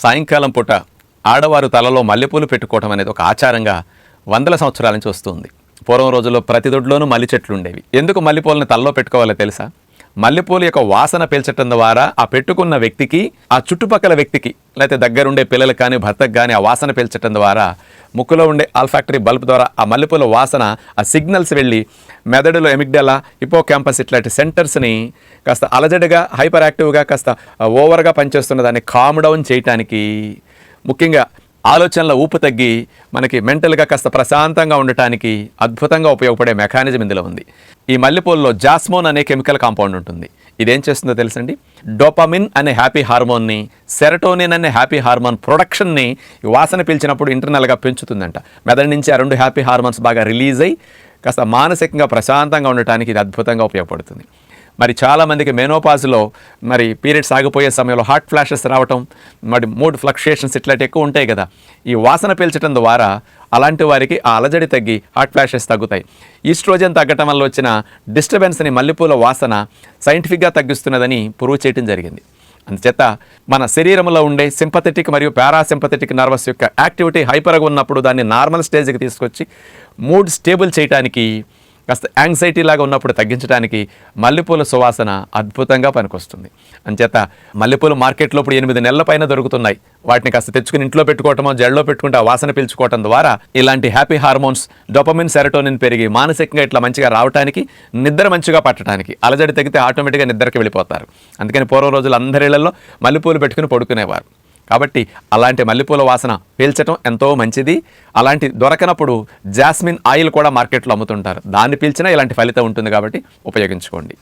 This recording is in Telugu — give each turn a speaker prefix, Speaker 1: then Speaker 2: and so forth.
Speaker 1: సాయంకాలం పూట ఆడవారు తలలో మల్లెపూలు పెట్టుకోవడం అనేది ఒక ఆచారంగా వందల సంవత్సరాల నుంచి వస్తుంది. పూర్వం రోజుల్లో ప్రతి దొడ్లోనూ మల్లె చెట్లు ఉండేవి. ఎందుకు మల్లెపూలని తలలో పెట్టుకోవాలో తెలుసా? మల్లెపూలు యొక్క వాసన పీల్చడం ద్వారా ఆ పెట్టుకున్న వ్యక్తికి, ఆ చుట్టుపక్కల వ్యక్తికి, లేకపోతే దగ్గరుండే పిల్లలకు కానీ భర్తకు కానీ ఆ వాసన పీల్చడం ద్వారా ముక్కులో ఉండే ఆల్ఫాక్టరీ బల్బ్ ద్వారా ఆ మల్లెపూల వాసన, ఆ సిగ్నల్స్ వెళ్ళి మెదడులో ఎమిగ్డలా, హిపోకాంపస్ ఇట్లాంటి సెంటర్స్ని కాస్త అలజడిగా, హైపర్ యాక్టివ్గా, కాస్త ఓవర్గా పనిచేస్తున్న దాన్ని కామ్ డౌన్ చేయటానికి, ముఖ్యంగా ఆలోచనల ఊపు తగ్గి మనకి మెంటల్గా కాస్త ప్రశాంతంగా ఉండటానికి అద్భుతంగా ఉపయోగపడే మెకానిజం ఇందులో ఉంది. ఈ మల్లెపూలలో జాస్మోన్ అనే కెమికల్ కాంపౌండ్ ఉంటుంది. ఇదేం చేస్తుందో తెలుసండి? డోపమిన్ అనే హ్యాపీ హార్మోన్ని, సెరటోనిన్ అనే హ్యాపీ హార్మోన్ ప్రొడక్షన్ని ఈ వాసన పీల్చినప్పుడు ఇంటర్నల్గా పెంచుతుందంట. మెదడు నుంచి ఆ రెండు హ్యాపీ హార్మోన్స్ బాగా రిలీజ్ అయ్యి కాస్త మానసికంగా ప్రశాంతంగా ఉండటానికి ఇది అద్భుతంగా ఉపయోగపడుతుంది. మరి చాలామందికి మెనోపాజ్లో మరి పీరియడ్స్ ఆగిపోయే సమయంలో హార్ట్ ఫ్లాషెస్ రావటం, మరి మూడ్ ఫ్లక్చుయేషన్స్ ఇట్లాంటి ఎక్కువ ఉంటాయి కదా. ఈ వాసన పీల్చడం ద్వారా అలాంటి వారికి ఆ అలజడి తగ్గి హార్ట్ ఫ్లాషెస్ తగ్గుతాయి. ఈస్ట్రోజన్ తగ్గటం వల్ల వచ్చిన డిస్టర్బెన్స్ని మల్లెపూల వాసన సైంటిఫిక్గా తగ్గిస్తున్నదని ప్రూవ్ చేయడం జరిగింది. అందుచేత మన శరీరంలో ఉండే సింపథెటిక్ మరియు పారాసింపథెటిక్ నర్వస్ యొక్క యాక్టివిటీ హైపర్గా ఉన్నప్పుడు దాన్ని నార్మల్ స్టేజ్కి తీసుకొచ్చి మూడ్ స్టేబుల్ చేయడానికి, కాస్త యాంగ్జైటీ లాగా ఉన్నప్పుడు తగ్గించడానికి మల్లెపూల సువాసన అద్భుతంగా పనికొస్తుంది. అంచేత మల్లెపూలు మార్కెట్లో ఇప్పుడు 8 నెలల పైన దొరుకుతున్నాయి. వాటిని కాస్త తెచ్చుకుని ఇంట్లో పెట్టుకోవటమో, జడలో పెట్టుకుంటే ఆ వాసన పీల్చుకోవటం ద్వారా ఇలాంటి హ్యాపీ హార్మోన్స్ డోపమిన్, సెరటోనిన్ పెరిగి మానసికంగా ఇట్లా మంచిగా రావడానికి, నిద్ర మంచిగా పట్టడానికి, అలజడి తగ్గితే ఆటోమేటిక్గా నిద్రకి వెళ్ళిపోతారు. అందుకని పూర్వం రోజులు అందరి ఇళ్లలో మల్లెపూలు పెట్టుకుని పడుకునేవారు. కాబట్టి అలాంటి మల్లెపూల వాసన పీల్చడం ఎంతో మంచిది. అలాంటి దొరకనప్పుడు జాస్మిన్ ఆయిల్ కూడా మార్కెట్లో అమ్ముతుంటారు. దాన్ని పీల్చినా ఇలాంటి ఫలితం ఉంటుంది కాబట్టి ఉపయోగించుకోండి.